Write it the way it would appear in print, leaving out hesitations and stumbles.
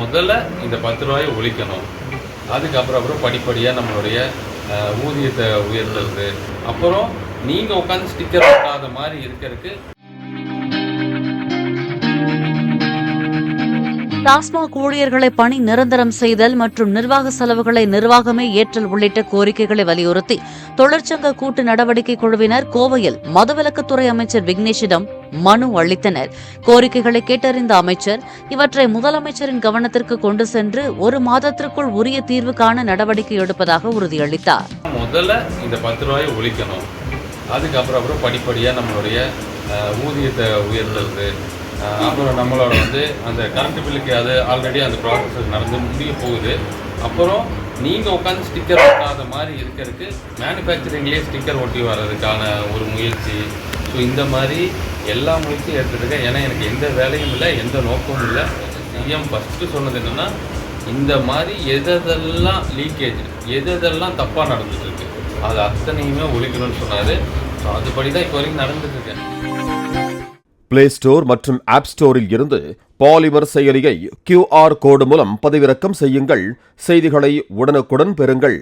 முதல்ல இந்த 10 ரூபாயை ஒழிக்கணும். அதுக்கப்புறம் படிப்படியாக நம்மளுடைய ஊதியத்தை உயர்த்துறது. அப்புறம் நீங்கள் உட்காந்து ஸ்டிக்கர் ஒட்டாத மாதிரி இருக்கிறதுக்கு டாஸ்மாக் ஊழியர்களை பணி நிரந்தரம் செய்தல் மற்றும் நிர்வாக செலவுகளை நிர்வாகமே ஏற்றல் உள்ளிட்ட கோரிக்கைகளை வலியுறுத்தி தொழிற்சங்க கூட்டு நடவடிக்கை குழுவினர் கோவையில் மதுவிலக்குத்துறை அமைச்சர் விக்னேஷிடம் மனு அளித்தனர். கோரிக்கைகளை கேட்டறிந்த அமைச்சர் இவற்றை முதலமைச்சரின் கவனத்திற்கு கொண்டு சென்று 1 மாதத்திற்குள் உரிய தீர்வு காண நடவடிக்கை எடுப்பதாக உறுதியளித்தார். முதல்ல இந்த 10 ரூபாயை ஒழிக்கணும். அதுக்கப்புறம் படிப்படியாக நம்மளுடைய ஊதியத்தை உயர்த்துறது. அப்புறம் நம்மளோட அந்த கரண்ட் பில்லுக்கு அது ஆல்ரெடி அந்த ப்ராசஸ் நடந்து முடிய போகுது. அப்புறம் நீங்கள் உட்காந்து ஸ்டிக்கர் ஒட்டாத மாதிரி இருக்கிறதுக்கு மேனுஃபேக்சரிங்லேயே ஸ்டிக்கர் ஒட்டி வர்றதுக்கான ஒரு முயற்சி. ஸோ இந்த மாதிரி எல்லா முயற்சியும் எடுத்துருக்கேன். ஏன்னா எனக்கு எந்த வேலையும் இல்லை, எந்த நோக்கமும் இல்லை. சிஎம் ஃபஸ்ட்டு சொன்னது என்னென்னா, இந்த மாதிரி எதெல்லாம் லீக்கேஜ், எதெல்லாம் தப்பாக நடந்துட்டுருக்கு அது அத்தனையுமே ஒழிக்கணும்னு சொன்னார். ஸோ அதுபடி தான் இப்போ வரைக்கும் நடந்துட்டுருக்கேன். பிளே ஸ்டோர் மற்றும் ஆப் ஸ்டோரில் இருந்து பாலிமர் செயலியை QR கோடு மூலம் பதிவிறக்கம் செய்யுங்கள். செய்திகளை உடனுக்குடன் பெறுங்கள்.